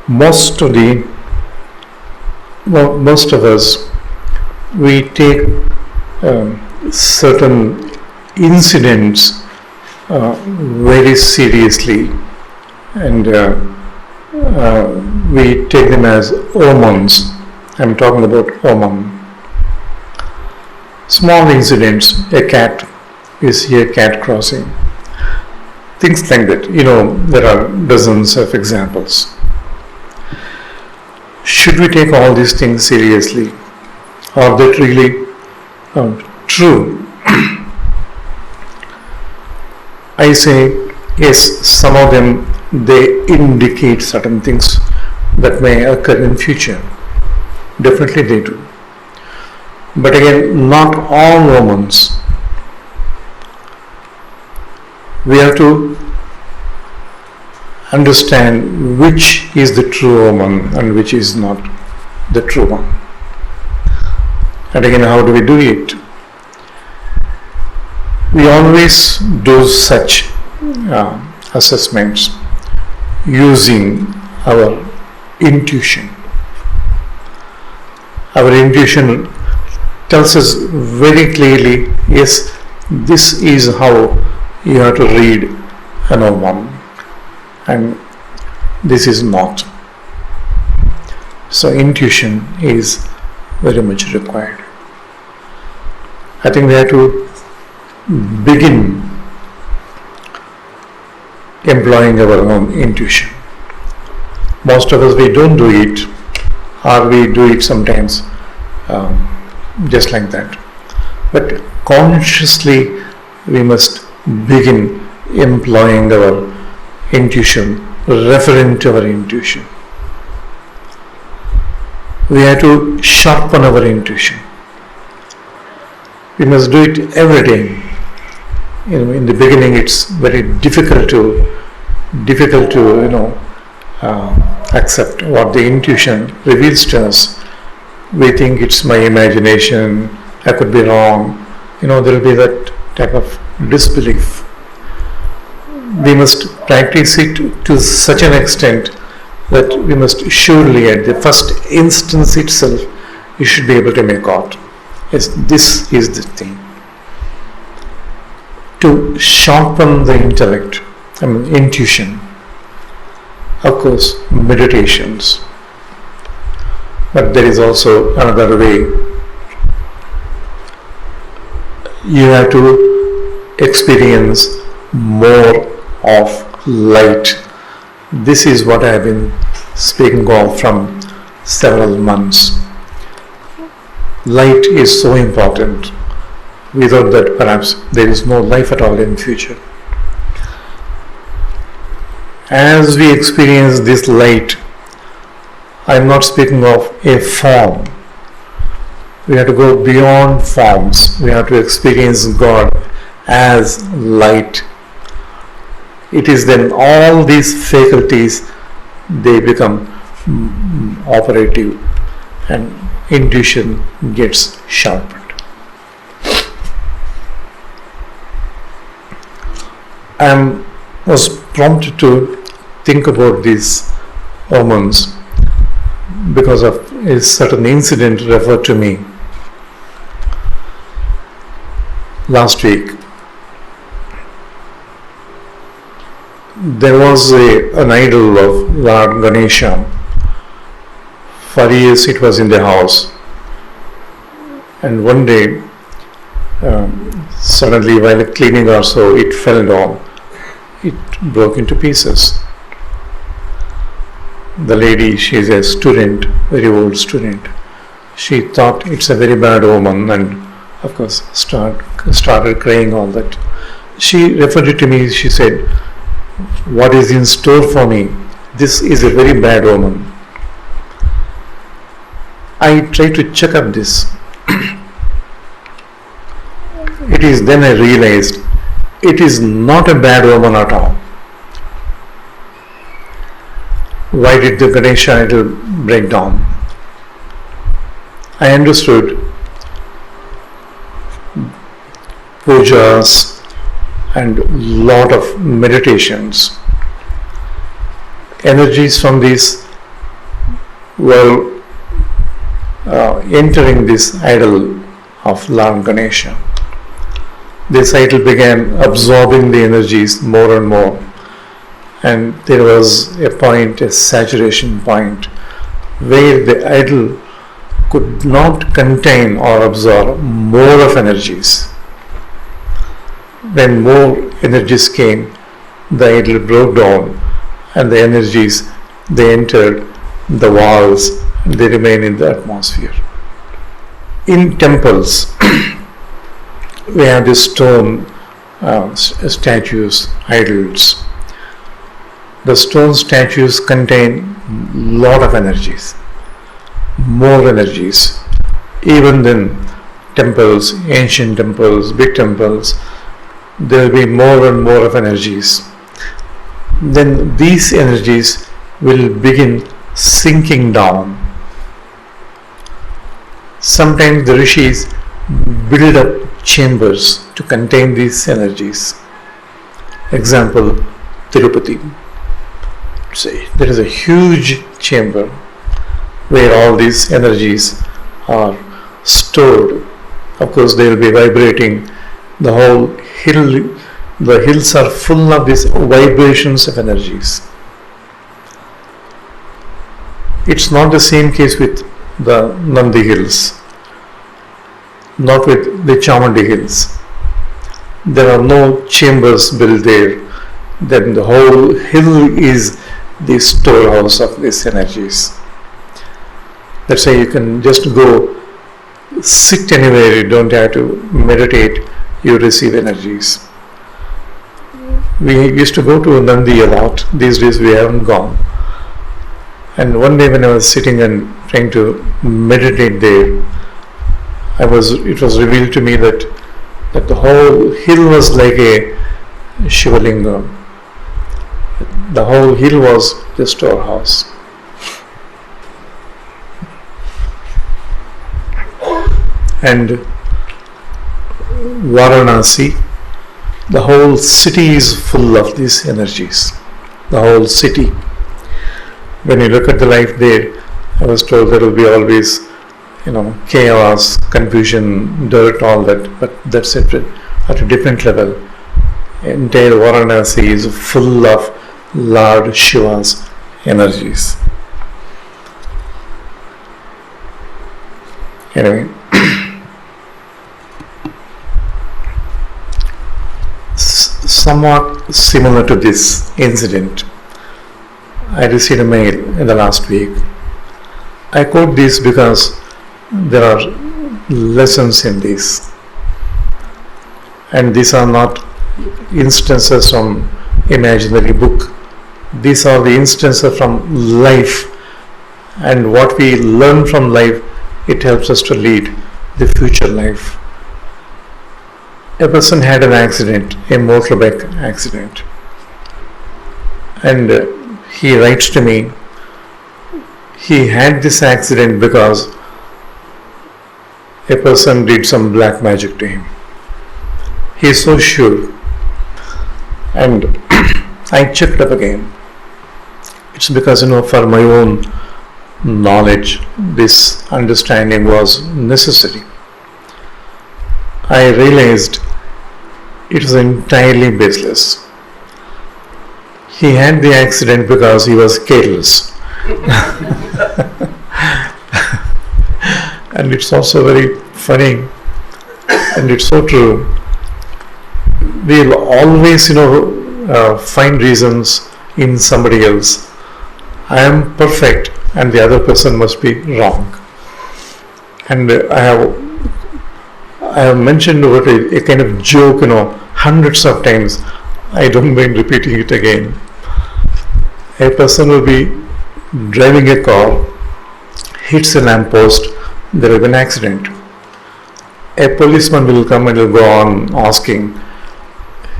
most of us, we take certain incidents very seriously, and we take them as omens. I'm talking about omen. Small incidents, a cat, you see a cat crossing, things like that. There are dozens of examples. Should we take all these things seriously? Are they really true? I say yes, some of them, they indicate certain things that may occur in future. Definitely they do. But again, not all omens. We have to understand which is the true omen and which is not the true one. And again, how do we do it? We always do such assessments using our intuition. Our intuition tells us very clearly, yes, this is how you have to read an omen, and this is not. So intuition is very much required. I think we have to begin employing our own intuition. Most of us, we don't do it, or we do it sometimes just like that. But consciously, we must begin employing our intuition, referring to our intuition. We have to sharpen our intuition. We must do it every day. In the beginning, it's very difficult to accept what the intuition reveals to us. We think it's my imagination, I could be wrong. There will be that type of disbelief. We must practice it to such an extent that we must surely, at the first instance itself, you should be able to make out, yes, this is the thing. To sharpen the intellect, intuition, of course, meditations. But there is also another way. You have to experience more of light. This is what I have been speaking of from several months. Light is so important. Without that, perhaps there is no life at all in future. As we experience this light, I am not speaking of a form. We have to go beyond forms. We have to experience God as light. It is then all these faculties, they become operative, and intuition gets sharpened. I was prompted to think about these omens because of a certain incident referred to me last week. There was an idol of Lord Ganesha. For years it was in the house, and one day suddenly, while cleaning or so, it fell down. It broke into pieces. The lady, she is a student, very old student. She thought it's a very bad omen, and of course started crying all that. She referred it to me. She said, "What is in store for me? This is a very bad omen." I tried to check up this. It is then I realized it is not a bad omen at all. Why did the Ganesha idol break down? I understood pujas and lot of meditations. Energies from these were entering this idol of Lord Ganesha. This idol began absorbing the energies more and more, and there was a point, a saturation point, where the idol could not contain or absorb more of energies. When more energies came, the idol broke down, and the energies, they entered the walls, and they remain in the atmosphere. In temples, we have these stone statues, idols. The stone statues contain lot of energies, more energies. Even in temples, ancient temples, big temples, there will be more and more of energies. Then these energies will begin sinking down. Sometimes the rishis build up chambers to contain these energies. Example, Tirupati. Say there is a huge chamber where all these energies are stored. Of course, they will be vibrating. The whole hill, the hills are full of these vibrations of energies. It's not the same case with the Nandi hills, not with the Chamandi hills. There are no chambers built there. Then the whole hill is the storehouse of these energies. Let's say you can just go sit anywhere, you don't have to meditate, you receive energies. We used to go to Nandi a lot. These days we haven't gone. And one day when I was sitting and trying to meditate there, it was revealed to me that the whole hill was like a Shivalingam. The whole hill was the storehouse. And Varanasi, the whole city is full of these energies. The whole city. When you look at the life there, I was told there will be always, chaos, confusion, dirt, all that. But that's it at a different level. Entire Varanasi is full of Lord Shiva's energies. Anyway, somewhat similar to this incident, I received a mail in the last week. I quote this because there are lessons in this, and these are not instances from imaginary book. These are the instances from life, and what we learn from life, it helps us to lead the future life. A person had an accident, a motorbike accident, and he writes to me, he had this accident because a person did some black magic to him. He is so sure. And I checked up again. It's because, for my own knowledge, this understanding was necessary. I realized it was entirely baseless. He had the accident because he was careless. And it's also very funny, and it's so true. We'll always, find reasons in somebody else. I am perfect and the other person must be wrong. And I have mentioned over a kind of joke, hundreds of times. I don't mind repeating it again. A person will be driving a car, hits a lamppost, there will be an accident. A policeman will come and will go on asking.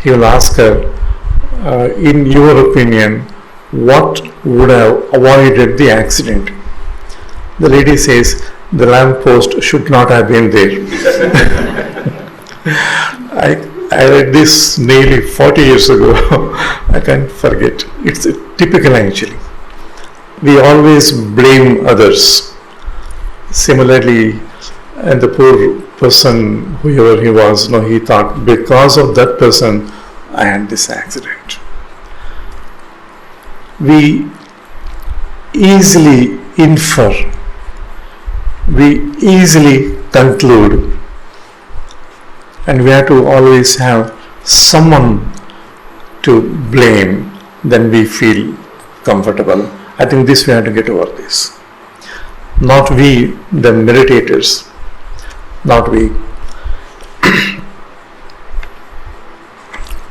He will ask her, in your opinion, what would have avoided the accident? The lady says, the lamppost should not have been there. I read this nearly 40 years ago. I can't forget. It's typical actually. we always blame others. Similarly, and the poor person, whoever he was, he thought, because of that person, I had this accident. We easily infer, we easily conclude, and we have to always have someone to blame, then we feel comfortable. I think this we have to get over this. Not we, the meditators, not we.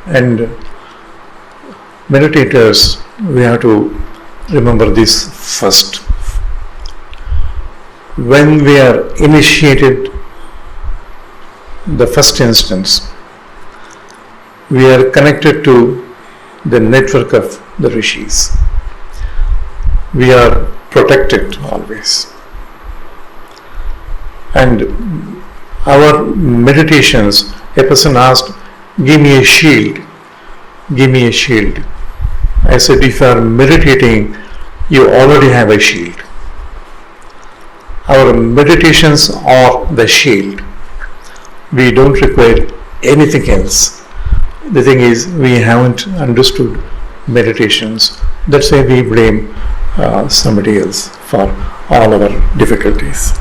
And meditators, we have to remember this first. When we are initiated, the first instance, we are connected to the network of the rishis. We are protected always. And our meditations, a person asked, give me a shield, give me a shield. I said, if you are meditating, you already have a shield. Our meditations are the shield. We don't require anything else. The thing is, we haven't understood meditations. That's why we blame somebody else for all our difficulties.